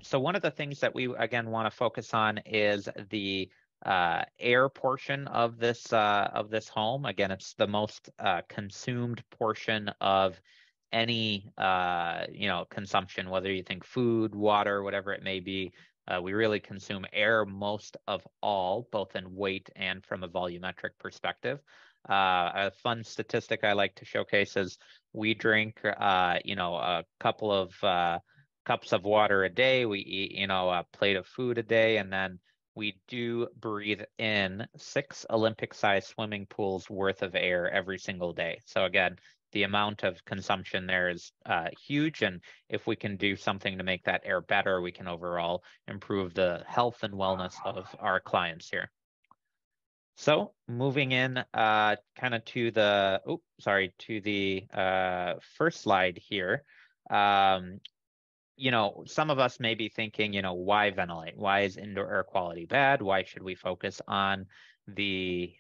So one of the things that we again want to focus on is the air portion of this home. Again, it's the most consumed portion of any consumption, whether you think food, water, whatever it may be. We really consume air most of all, both in weight and from a volumetric perspective. A fun statistic I like to showcase is we drink, a couple of cups of water a day. We eat, a plate of food a day, and then we do breathe in 6 Olympic-sized swimming pools worth of air every single day. So again, the amount of consumption there is huge, and if we can do something to make that air better, we can overall improve the health and wellness of our clients here. So moving in kind of to the first slide here. Um, some of us may be thinking, why ventilate? Why is indoor air quality bad? Why should we focus on the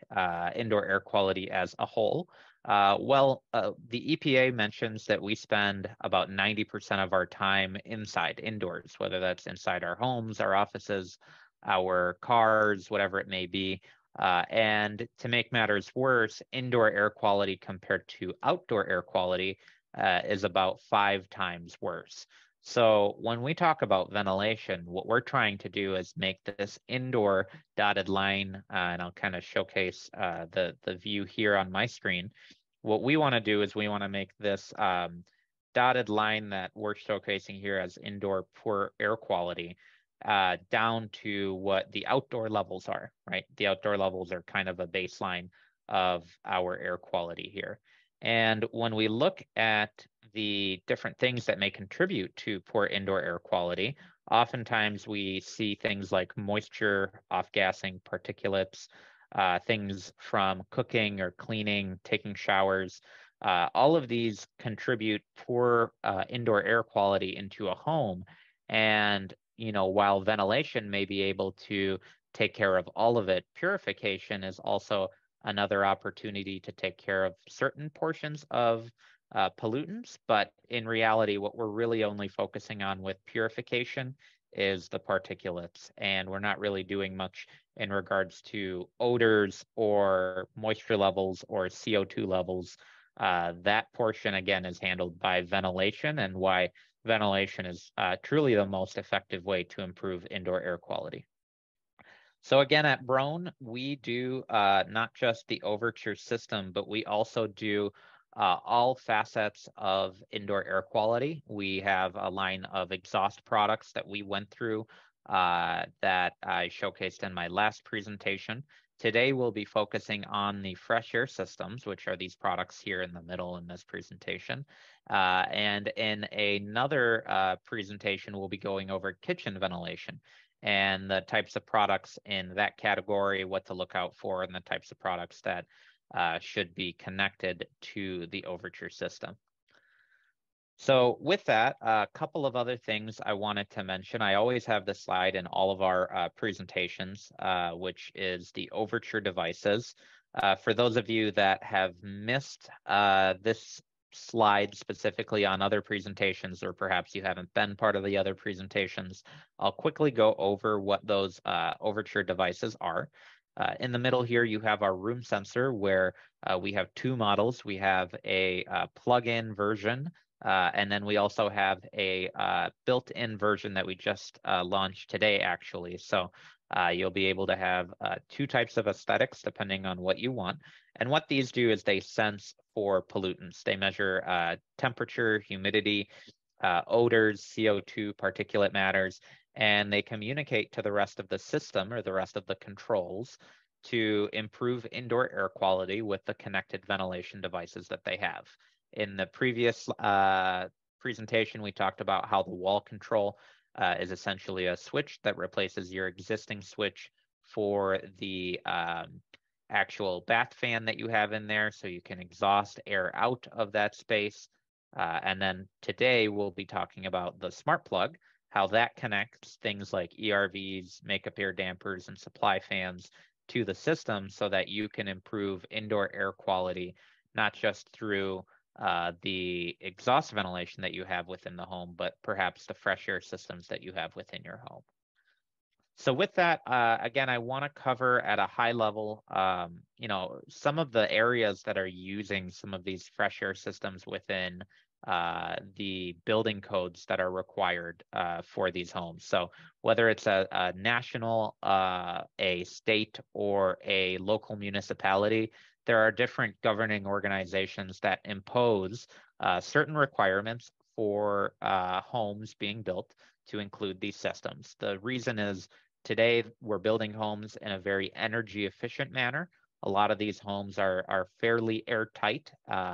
indoor air quality as a whole? The EPA mentions that we spend about 90% of our time indoors, whether that's inside our homes, our offices, our cars, whatever it may be. And to make matters worse, indoor air quality compared to outdoor air quality is about 5 times worse. So when we talk about ventilation, what we're trying to do is make this indoor dotted line, and I'll kind of showcase the view here on my screen. What we want to do is we want to make this dotted line that we're showcasing here as indoor poor air quality down to what the outdoor levels are, right? The outdoor levels are kind of a baseline of our air quality here. And when we look at the different things that may contribute to poor indoor air quality, oftentimes we see things like moisture, off-gassing, particulates, things from cooking or cleaning, taking showers. All of these contribute poor indoor air quality into a home. And, while ventilation may be able to take care of all of it, purification is also another opportunity to take care of certain portions of pollutants. But in reality, what we're really only focusing on with purification is the particulates. And we're not really doing much in regards to odors or moisture levels or CO2 levels. That portion, again, is handled by ventilation, and why ventilation is truly the most effective way to improve indoor air quality. So again, at Broan, we do not just the Overture system, but we also do all facets of indoor air quality. We have a line of exhaust products that we went through that I showcased in my last presentation. Today, we'll be focusing on the fresh air systems, which are these products here in the middle in this presentation. And in another presentation, we'll be going over kitchen ventilation and the types of products in that category, what to look out for, and the types of products that should be connected to the Overture system. So with that, a couple of other things I wanted to mention. I always have this slide in all of our presentations, which is the Overture devices. For those of you that have missed this slide specifically on other presentations, or perhaps you haven't been part of the other presentations, I'll quickly go over what those Overture devices are. In the middle here, you have our room sensor, where we have 2 models. We have a plug-in version, and then we also have a built-in version that we just launched today, actually. So you'll be able to have 2 types of aesthetics depending on what you want. And what these do is they sense for pollutants. They measure temperature, humidity, odors, CO2, particulate matters, and they communicate to the rest of the system or the rest of the controls to improve indoor air quality with the connected ventilation devices that they have. In the previous presentation, we talked about how the wall control is essentially a switch that replaces your existing switch for the actual bath fan that you have in there, so you can exhaust air out of that space. And then today we'll be talking about the smart plug, how that connects things like ERVs, makeup air dampers, and supply fans to the system so that you can improve indoor air quality, not just through the exhaust ventilation that you have within the home, but perhaps the fresh air systems that you have within your home. So with that, again, I want to cover at a high level, some of the areas that are using some of these fresh air systems within the building codes that are required for these homes. So whether it's a national, a state, or a local municipality, there are different governing organizations that impose certain requirements for homes being built to include these systems. The reason is today we're building homes in a very energy efficient manner. A lot of these homes are fairly airtight,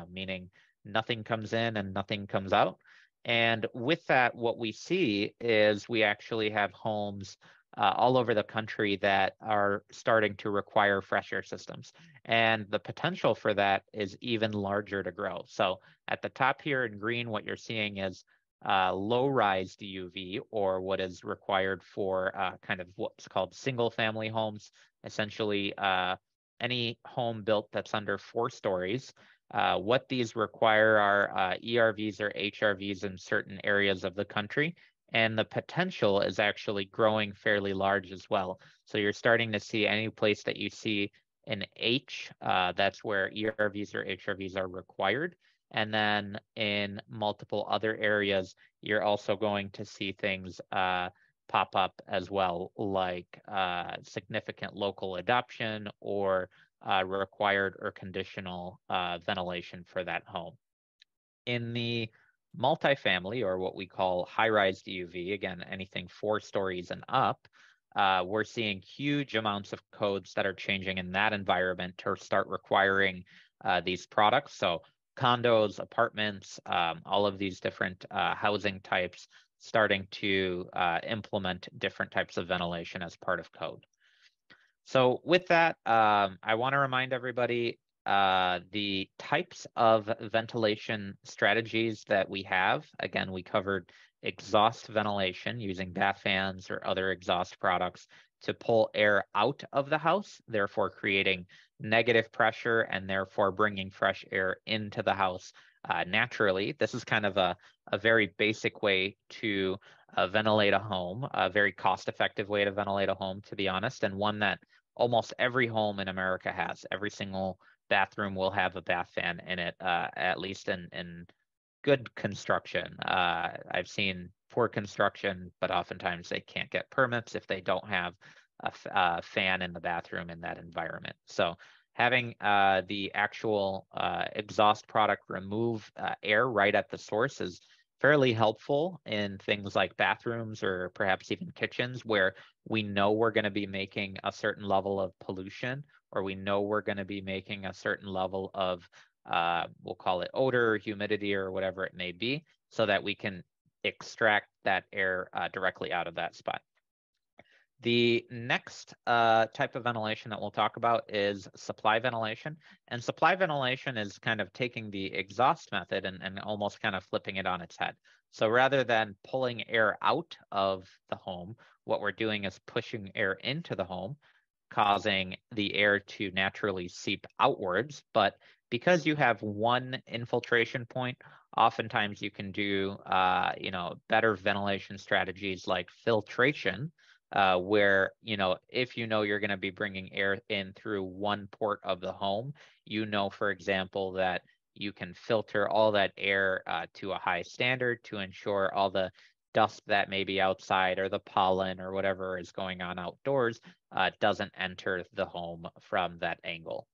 meaning nothing comes in and nothing comes out. And with that, what we see is we actually have homes all over the country that are starting to require fresh air systems. And the potential for that is even larger to grow. So at the top here in green, what you're seeing is low-rise DUV, or what is required for kind of what's called single-family homes, essentially any home built that's under 4 stories. What these require are ERVs or HRVs in certain areas of the country, and the potential is actually growing fairly large as well. So you're starting to see any place that you see an H, that's where ERVs or HRVs are required. And then in multiple other areas, you're also going to see things pop up as well, like significant local adoption or required or conditional ventilation for that home. In the multifamily, or what we call high-rise DUV, again, anything 4 stories and up, we're seeing huge amounts of codes that are changing in that environment to start requiring these products. So condos, apartments, all of these different housing types starting to implement different types of ventilation as part of code. So with that, I want to remind everybody the types of ventilation strategies that we have. Again, we covered exhaust ventilation using bath fans or other exhaust products to pull air out of the house, therefore creating negative pressure and therefore bringing fresh air into the house naturally. This is kind of a very basic way to ventilate a home, a very cost-effective way to ventilate a home, to be honest, and one that almost every home in America has. Every single bathroom will have a bath fan in it, at least in good construction. I've seen poor construction, but oftentimes they can't get permits if they don't have a fan in the bathroom in that environment. So having the actual exhaust product remove air right at the source is fairly helpful in things like bathrooms or perhaps even kitchens, where we know we're going to be making a certain level of pollution, or we know we're going to be making a certain level of we'll call it odor or humidity or whatever it may be, so that we can extract that air directly out of that spot. The next type of ventilation that we'll talk about is supply ventilation. And supply ventilation is kind of taking the exhaust method and almost kind of flipping it on its head. So rather than pulling air out of the home, what we're doing is pushing air into the home, causing the air to naturally seep outwards. But because you have one infiltration point, oftentimes you can do better ventilation strategies like filtration, where, if you're going to be bringing air in through one port of the home, for example, that you can filter all that air to a high standard to ensure all the dust that may be outside or the pollen or whatever is going on outdoors doesn't enter the home from that angle.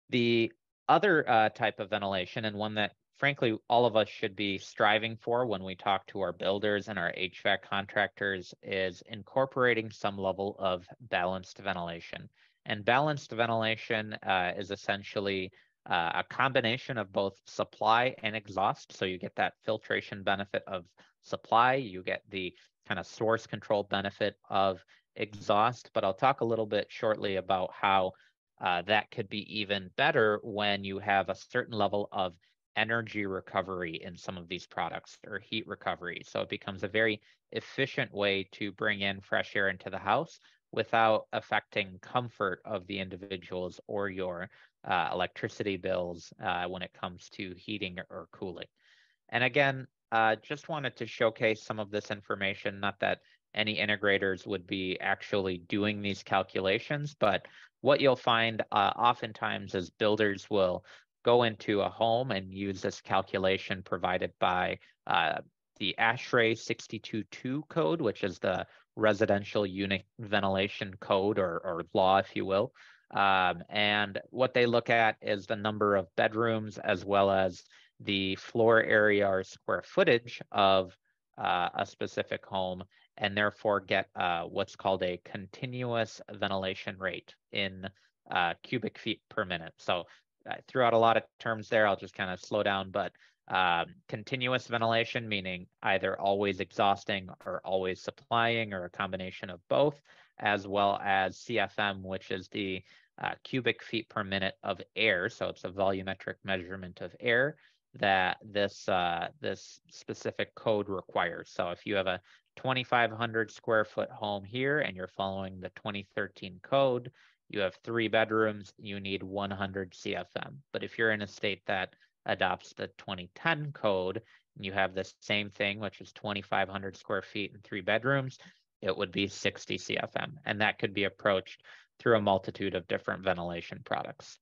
The other type of ventilation, and one that frankly all of us should be striving for when we talk to our builders and our HVAC contractors, is incorporating some level of balanced ventilation. And balanced ventilation is essentially a combination of both supply and exhaust. So you get that filtration benefit of supply, you get the kind of source control benefit of exhaust, but I'll talk a little bit shortly about how that could be even better when you have a certain level of energy recovery in some of these products, or heat recovery. So it becomes a very efficient way to bring in fresh air into the house without affecting comfort of the individuals or your electricity bills when it comes to heating or cooling. And again, just wanted to showcase some of this information, not that any integrators would be actually doing these calculations, but what you'll find oftentimes is builders will go into a home and use this calculation provided by the ASHRAE 622 code, which is the residential unit ventilation code or law, if you will. And what they look at is the number of bedrooms as well as the floor area or square footage of a specific home, and therefore get what's called a continuous ventilation rate in cubic feet per minute. So I threw out a lot of terms there. I'll just kind of slow down, but continuous ventilation, meaning either always exhausting or always supplying or a combination of both, as well as CFM, which is the cubic feet per minute of air. So it's a volumetric measurement of air that this specific code requires. So if you have a 2,500 square foot home here and you're following the 2013 code, you have 3 bedrooms, you need 100 CFM. But if you're in a state that adopts the 2010 code and you have the same thing, which is 2,500 square feet and 3 bedrooms, it would be 60 CFM. And that could be approached through a multitude of different ventilation products.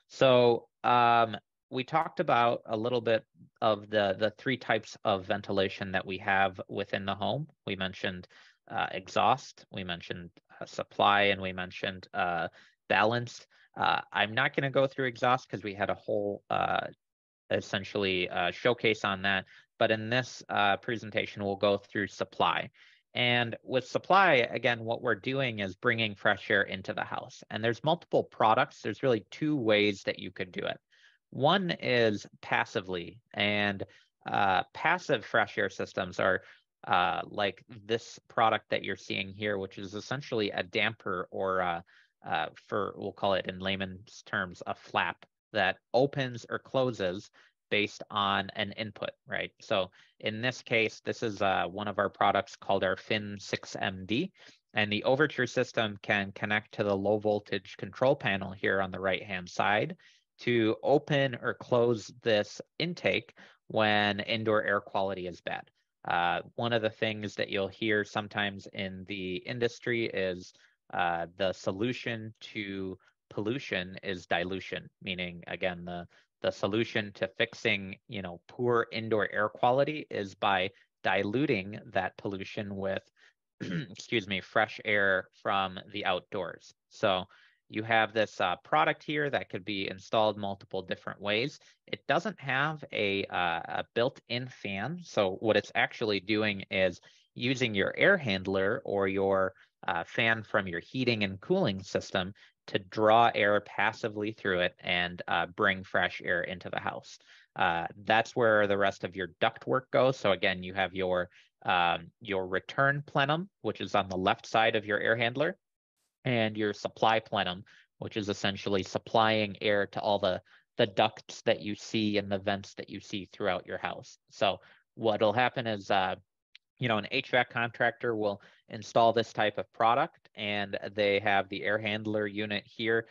So we talked about a little bit of the 3 types of ventilation that we have within the home. We mentioned exhaust, we mentioned supply, and we mentioned balanced. I'm not going to go through exhaust because we had a whole essentially showcase on that. But in this presentation, we'll go through supply. And with supply, again, what we're doing is bringing fresh air into the house. And there's multiple products. There's really 2 ways that you could do it. One is passively, and passive fresh air systems are like this product that you're seeing here, which is essentially a damper or we'll call it in layman's terms, a flap that opens or closes based on an input, right? So in this case, this is one of our products called our Fin 6MD, and the Overture system can connect to the low voltage control panel here on the right-hand side to open or close this intake when indoor air quality is bad. One of the things that you'll hear sometimes in the industry is the solution to pollution is dilution, meaning, again, the solution to fixing, poor indoor air quality is by diluting that pollution with, excuse me, fresh air from the outdoors. So you have this product here that could be installed multiple different ways. It doesn't have a built-in fan. So what it's actually doing is using your air handler or your fan from your heating and cooling system to draw air passively through it and bring fresh air into the house. That's where the rest of your ductwork goes. So again, you have your return plenum, which is on the left side of your air handler, and your supply plenum, which is essentially supplying air to all the ducts that you see and the vents that you see throughout your house. So what'll happen is an HVAC contractor will install this type of product, and they have the air handler unit here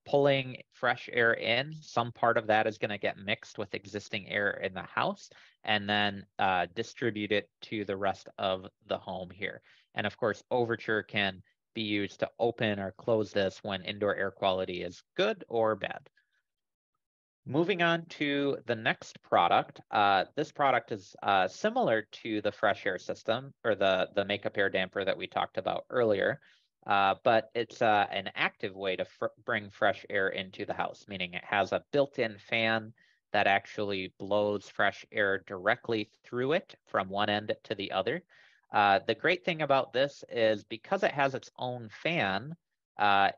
pulling fresh air in. Some part of that is going to get mixed with existing air in the house and then distribute it to the rest of the home here. And of course, Overture can be used to open or close this when indoor air quality is good or bad. Moving on to the next product, this product is similar to the fresh air system or the makeup air damper that we talked about earlier, but it's an active way to bring fresh air into the house, meaning it has a built-in fan that actually blows fresh air directly through it from one end to the other. The great thing about this is because it has its own fan,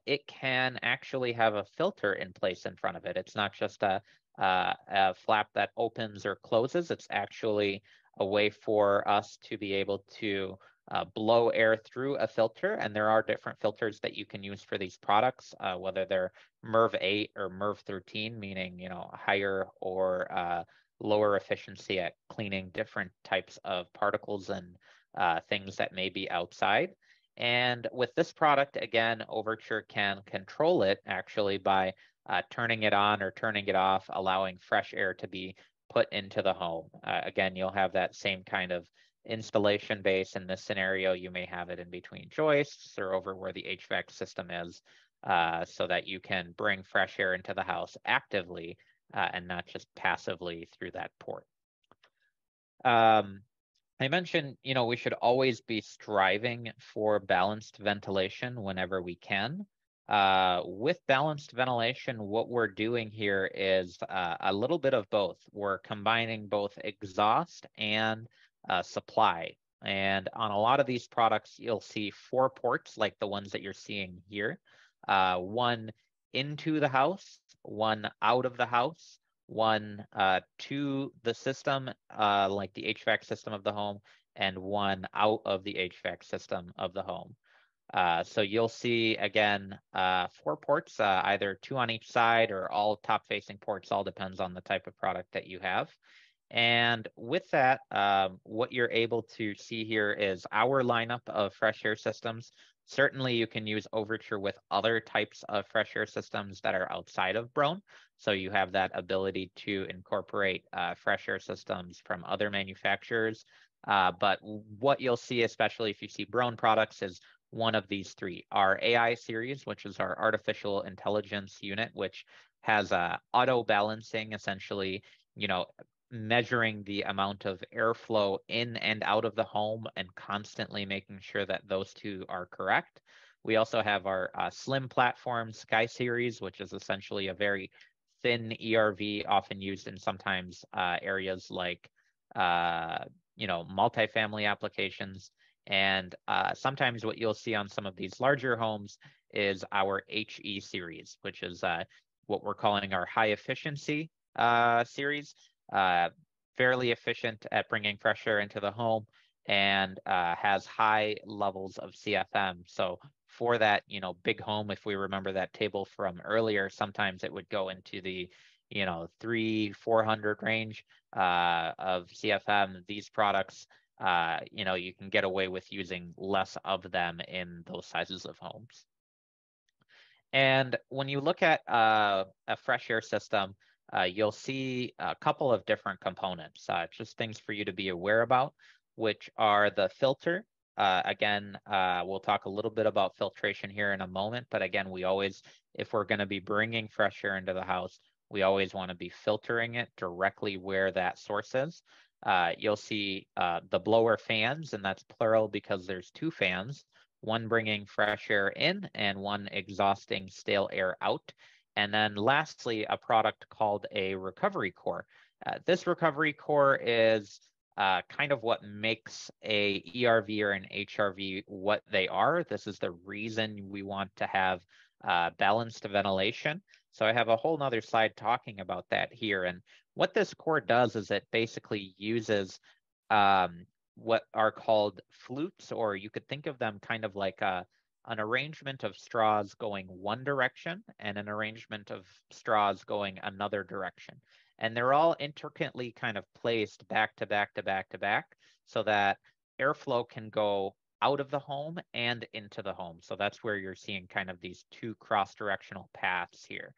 it can actually have a filter in place in front of it. It's not just a flap that opens or closes. It's actually a way for us to be able to blow air through a filter. And there are different filters that you can use for these products, whether they're MERV 8 or MERV 13, meaning, higher or lower efficiency at cleaning different types of particles and things that may be outside. And with this product, again, Overture can control it actually by turning it on or turning it off, allowing fresh air to be put into the home. Again, you'll have that same kind of installation base. In this scenario, you may have it in between joists or over where the HVAC system is, so that you can bring fresh air into the house actively and not just passively through that port. I mentioned, we should always be striving for balanced ventilation whenever we can. With balanced ventilation, what we're doing here is a little bit of both. We're combining both exhaust and supply. And on a lot of these products, you'll see 4 ports like the ones that you're seeing here. One into the house, one out of the house, one to the system, like the HVAC system of the home, and one out of the HVAC system of the home. So you'll see, again, 4 ports, either 2 on each side or all top-facing ports, all depends on the type of product that you have. And with that, what you're able to see here is our lineup of fresh air systems. Certainly, you can use Overture with other types of fresh air systems that are outside of Broan. So you have that ability to incorporate fresh air systems from other manufacturers. But what you'll see, especially if you see Broan products, is one of these 3. Our AI series, which is our artificial intelligence unit, which has auto balancing, essentially, measuring the amount of airflow in and out of the home and constantly making sure that those 2 are correct. We also have our slim platform Sky Series, which is essentially a very thin ERV, often used in sometimes areas like, multifamily applications. And sometimes what you'll see on some of these larger homes is our HE series, which is what we're calling our high efficiency series. Fairly efficient at bringing fresh air into the home and has high levels of CFM. So for that, big home, if we remember that table from earlier, sometimes it would go into the, 300-400 range of CFM. These products, you can get away with using less of them in those sizes of homes. And when you look at a fresh air system, you'll see a couple of different components, just things for you to be aware about, which are the filter. Again, we'll talk a little bit about filtration here in a moment, but again, if we're going to be bringing fresh air into the house, we always want to be filtering it directly where that source is. You'll see the blower fans, and that's plural because there's 2 fans, one bringing fresh air in and one exhausting stale air out. And then lastly, a product called a recovery core. This recovery core is kind of what makes a ERV or an HRV what they are. This is the reason we want to have balanced ventilation. So I have a whole nother slide talking about that here. And what this core does is it basically uses what are called flutes, or you could think of them kind of like an arrangement of straws going one direction and an arrangement of straws going another direction. And they're all intricately kind of placed back to back to back to back so that airflow can go out of the home and into the home. So that's where you're seeing kind of these 2 cross-directional paths here.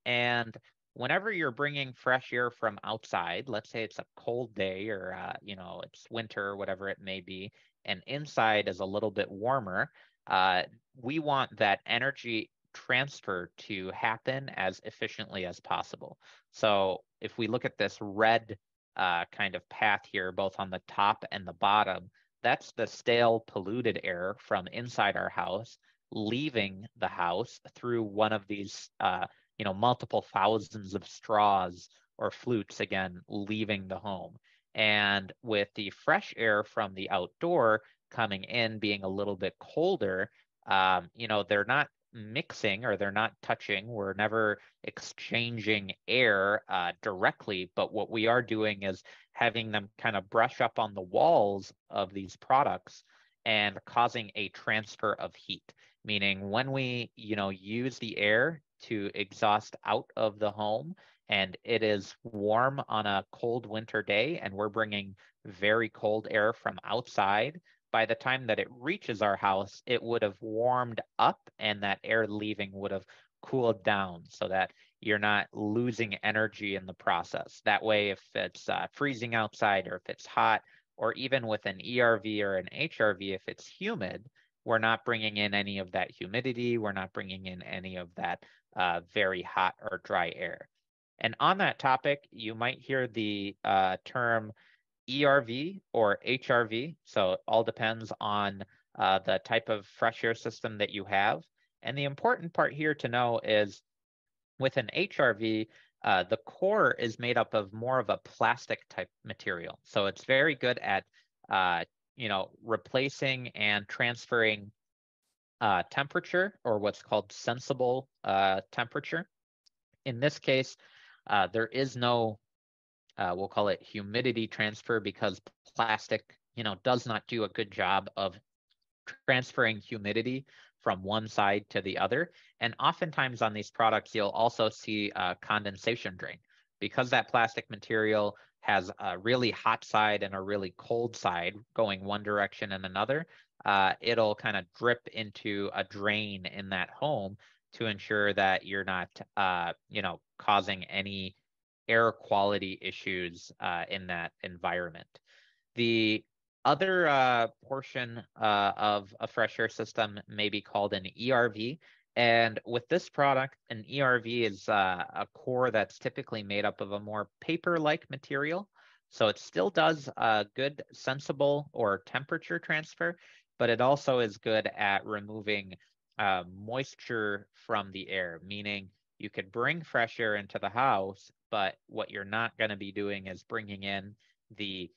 And whenever you're bringing fresh air from outside, let's say it's a cold day or, it's winter or whatever it may be, and inside is a little bit warmer, we want that energy transfer to happen as efficiently as possible. So if we look at this red kind of path here, both on the top and the bottom, that's the stale polluted air from inside our house leaving the house through one of these multiple thousands of straws or flutes, again, leaving the home. And with the fresh air from the outdoor coming in being a little bit colder, they're not mixing or they're not touching. We're never exchanging air directly, but what we are doing is having them kind of brush up on the walls of these products and causing a transfer of heat. Meaning when we, use the air to exhaust out of the home and it is warm on a cold winter day and we're bringing very cold air from outside, by the time that it reaches our house, it would have warmed up and that air leaving would have cooled down so that you're not losing energy in the process. That way, if it's freezing outside or if it's hot, or even with an ERV or an HRV, if it's humid, we're not bringing in any of that humidity. We're not bringing in any of that very hot or dry air. And on that topic, you might hear the term ERV or HRV. So it all depends on the type of fresh air system that you have. And the important part here to know is with an HRV, the core is made up of more of a plastic type material. So it's very good at, replacing and transferring temperature, or what's called sensible temperature. In this case, there is no, we'll call it humidity transfer, because plastic, does not do a good job of transferring humidity from one side to the other. And oftentimes on these products, you'll also see a condensation drain, because that plastic material has a really hot side and a really cold side going one direction and another. It'll kind of drip into a drain in that home to ensure that you're not, causing any air quality issues in that environment. The other portion of a fresh air system may be called an ERV. And with this product, an ERV is a core that's typically made up of a more paper-like material. So it still does a good sensible or temperature transfer, but it also is good at removing moisture from the air, meaning you could bring fresh air into the house, but what you're not going to be doing is bringing in the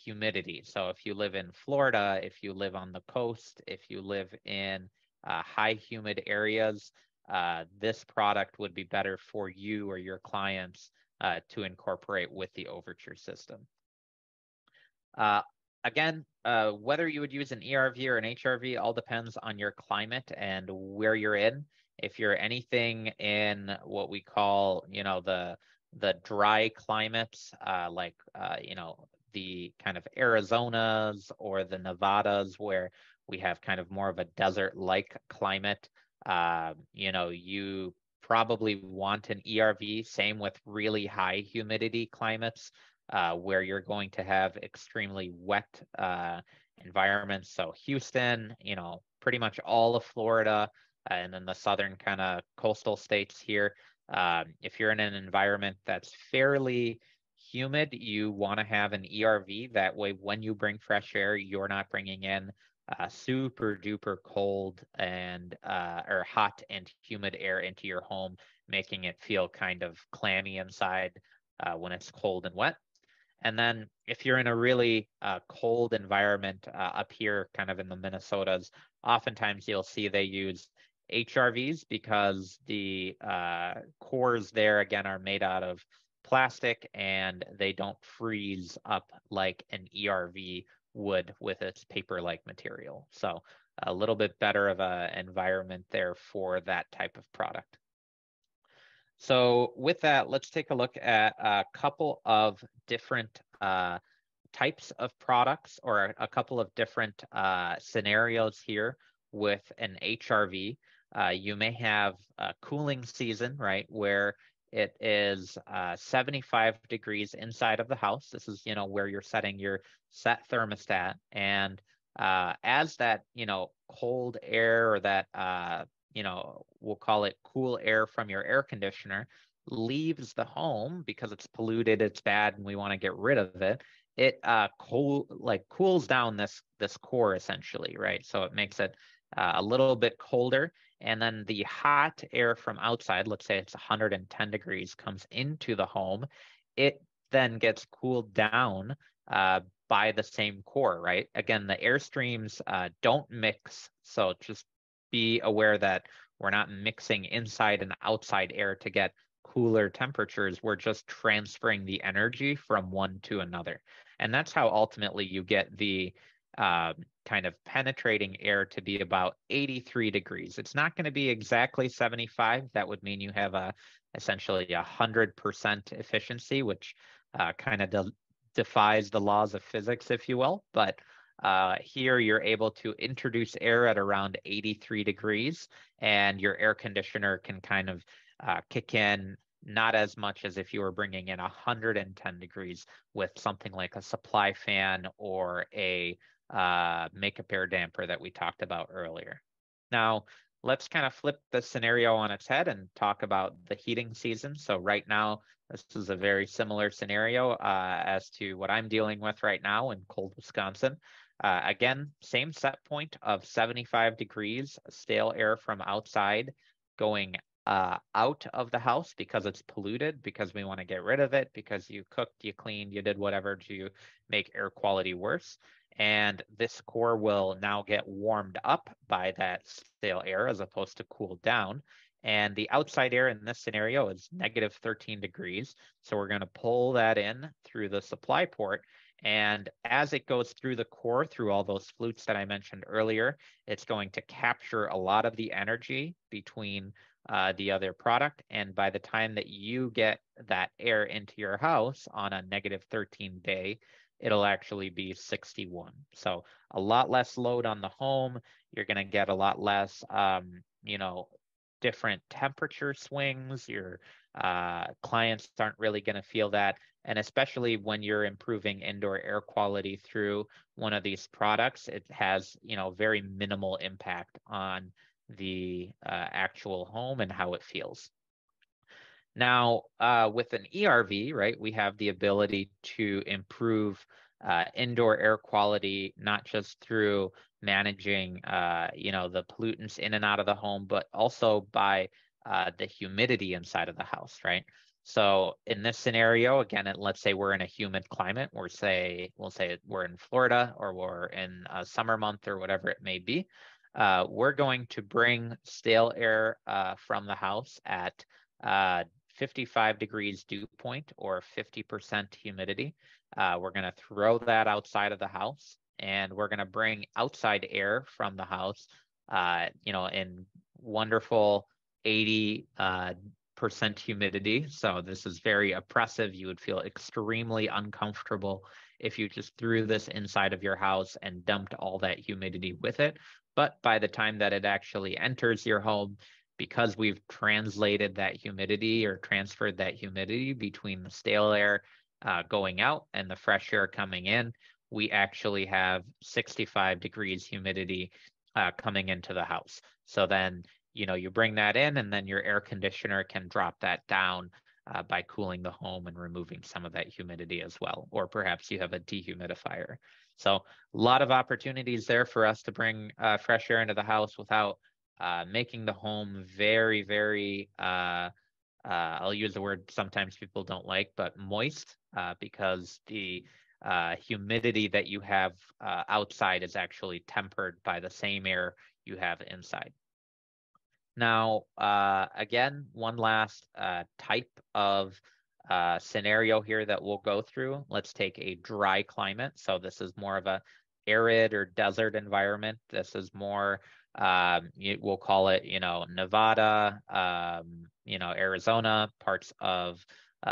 humidity. So if you live in Florida, if you live on the coast, if you live in high humid areas, this product would be better for you or your clients to incorporate with the Overture system. Again, whether you would use an ERV or an HRV all depends on your climate and where you're in. If you're anything in what we call, the dry climates, the kind of Arizonas or the Nevadas, where we have kind of more of a desert-like climate, you probably want an ERV. Same with really high humidity climates, where you're going to have extremely wet environments. So Houston, pretty much all of Florida, and then the southern kind of coastal states here. If you're in an environment that's fairly humid, you want to have an ERV. That way, when you bring fresh air, you're not bringing in super duper cold and or hot and humid air into your home, making it feel kind of clammy inside when it's cold and wet. And then if you're in a really cold environment up here, kind of in the Minnesotas, oftentimes you'll see they use HRVs because the cores there, again, are made out of plastic and they don't freeze up like an ERV would with its paper-like material. So a little bit better of an environment there for that type of product. So with that, let's take a look at a couple of different types of products, or a couple of different scenarios here with an HRV. You may have a cooling season, right, where it is 75 degrees inside of the house. This is, where you're setting your set thermostat. And as that, cold air, or that, we'll call it cool air from your air conditioner, leaves the home because it's polluted, it's bad, and we want to get rid of it, it cools down this core essentially, right? So it makes it a little bit colder. And then the hot air from outside, let's say it's 110 degrees, comes into the home. It then gets cooled down by the same core, right? Again, the air streams don't mix. So just be aware that we're not mixing inside and outside air to get cooler temperatures. We're just transferring the energy from one to another. And that's how ultimately you get the kind of penetrating air to be about 83 degrees. It's not going to be exactly 75. That would mean you have essentially 100% efficiency, which kind of defies the laws of physics, if you will. But Here, you're able to introduce air at around 83 degrees, and your air conditioner can kind of kick in not as much as if you were bringing in 110 degrees with something like a supply fan or a makeup air damper that we talked about earlier. Now, let's kind of flip the scenario on its head and talk about the heating season. So right now, this is a very similar scenario as to what I'm dealing with right now in cold Wisconsin. Again, same set point of 75 degrees, stale air from outside going out of the house because it's polluted, because we want to get rid of it, because you cooked, you cleaned, you did whatever to make air quality worse. And this core will now get warmed up by that stale air as opposed to cooled down. And the outside air in this scenario is negative 13 degrees. So we're going to pull that in through the supply port. And as it goes through the core, through all those flutes that I mentioned earlier, it's going to capture a lot of the energy between the other product. And by the time that you get that air into your house on a negative 13 day, it'll actually be 61. So a lot less load on the home. You're going to get a lot less, different temperature swings. Your clients aren't really going to feel that. And especially when you're improving indoor air quality through one of these products, it has, very minimal impact on the actual home and how it feels. Now, with an ERV, right, we have the ability to improve indoor air quality, not just through managing, the pollutants in and out of the home, but also by the humidity inside of the house, right? So in this scenario, again, let's say we're in a humid climate, we'll say we're in Florida or we're in a summer month or whatever it may be. We're going to bring stale air from the house at 55 degrees dew point or 50% humidity. We're going to throw that outside of the house, and we're going to bring outside air from the house, in wonderful 80% humidity. So this is very oppressive. You would feel extremely uncomfortable if you just threw this inside of your house and dumped all that humidity with it. But by the time that it actually enters your home, because we've translated that humidity or transferred that humidity between the stale air going out and the fresh air coming in, we actually have 65 degrees humidity coming into the house. So then, you bring that in, and then your air conditioner can drop that down by cooling the home and removing some of that humidity as well. Or perhaps you have a dehumidifier. So a lot of opportunities there for us to bring fresh air into the house without making the home very, very, I'll use the word sometimes people don't like, but moist, because the humidity that you have outside is actually tempered by the same air you have inside. Now, again, one last type of scenario here that we'll go through. Let's take a dry climate. So this is more of a arid or desert environment. This is more, we'll call it, Nevada, Arizona, parts of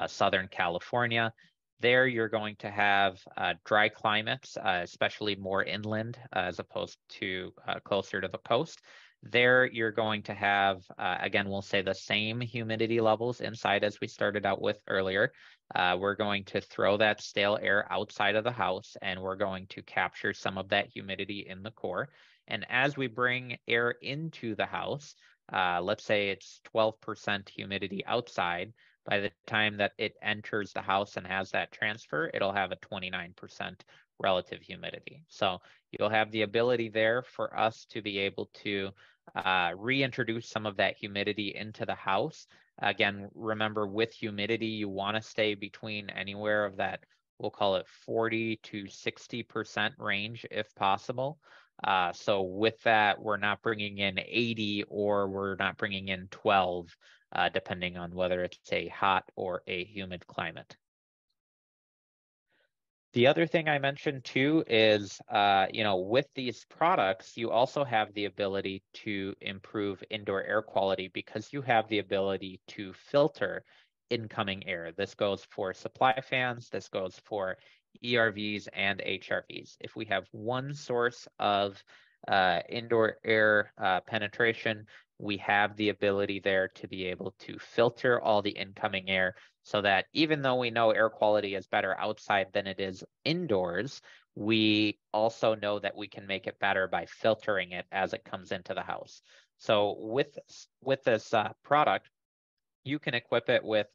Southern California. There, you're going to have dry climates, especially more inland as opposed to closer to the coast. There, you're going to have, again, we'll say the same humidity levels inside as we started out with earlier. We're going to throw that stale air outside of the house, and we're going to capture some of that humidity in the core. And as we bring air into the house, let's say it's 12% humidity outside, by the time that it enters the house and has that transfer, it'll have a 29% relative humidity. So you'll have the ability there for us to be able to reintroduce some of that humidity into the house. Again, remember, with humidity, you want to stay between anywhere of that, we'll call it 40 to 60% range if possible. So with that, we're not bringing in 80 or we're not bringing in 12, depending on whether it's a hot or a humid climate. The other thing I mentioned too is, with these products, you also have the ability to improve indoor air quality because you have the ability to filter incoming air. This goes for supply fans, this goes for ERVs and HRVs. If we have one source of indoor air penetration, we have the ability there to be able to filter all the incoming air so that even though we know air quality is better outside than it is indoors, we also know that we can make it better by filtering it as it comes into the house. So with this product, you can equip it with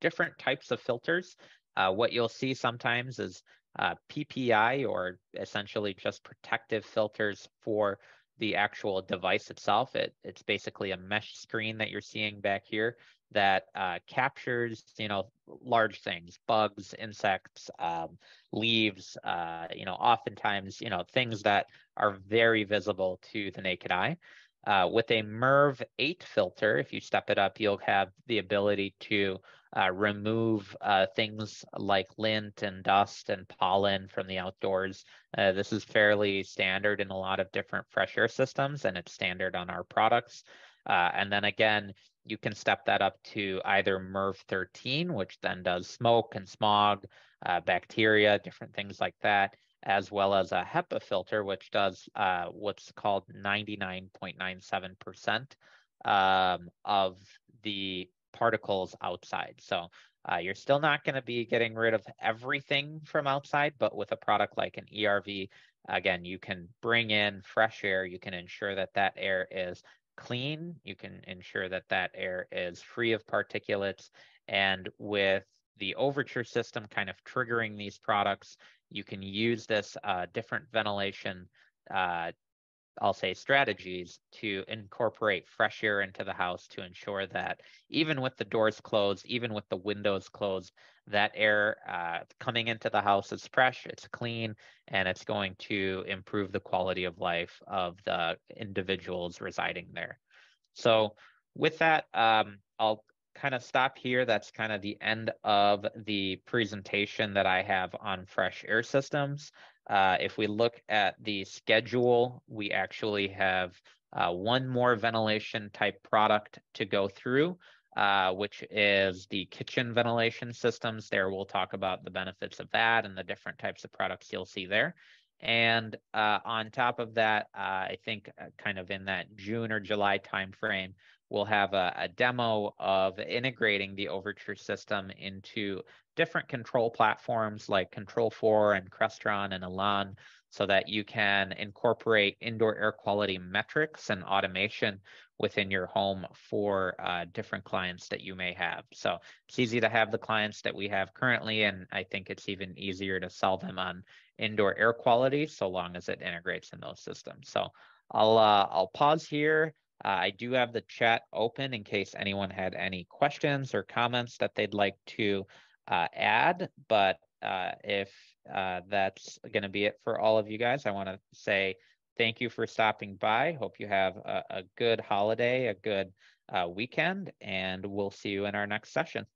different types of filters. What you'll see sometimes is PPI, or essentially just protective filters for the actual device itself. It's basically a mesh screen that you're seeing back here that captures, large things, bugs, insects, leaves, oftentimes, things that are very visible to the naked eye. With a MERV 8 filter, if you step it up, you'll have the ability to remove things like lint and dust and pollen from the outdoors. This is fairly standard in a lot of different fresh air systems, and it's standard on our products. And then again, you can step that up to either MERV 13, which then does smoke and smog, bacteria, different things like that, as well as a HEPA filter, which does what's called 99.97% of the particles outside. So you're still not going to be getting rid of everything from outside, but with a product like an ERV, again, you can bring in fresh air. You can ensure that that air is clean. You can ensure that that air is free of particulates. And with the Overture system kind of triggering these products, you can use this different ventilation, I'll say, strategies to incorporate fresh air into the house to ensure that even with the doors closed, even with the windows closed, that air coming into the house is fresh, it's clean, and it's going to improve the quality of life of the individuals residing there. So with that, I'll kind of stop here. That's kind of the end of the presentation that I have on fresh air systems. If we look at the schedule, we actually have one more ventilation type product to go through, which is the kitchen ventilation systems. There we'll talk about the benefits of that and the different types of products you'll see there. And on top of that, I think kind of in that June or July timeframe, we'll have a demo of integrating the Overture system into different control platforms like Control4 and Crestron and Elan, so that you can incorporate indoor air quality metrics and automation within your home for different clients that you may have. So it's easy to have the clients that we have currently, and I think it's even easier to sell them on indoor air quality so long as it integrates in those systems. So I'll pause here. I do have the chat open in case anyone had any questions or comments that they'd like to add, but if that's going to be it for all of you guys, I want to say thank you for stopping by. Hope you have a good holiday, a good weekend, and we'll see you in our next session.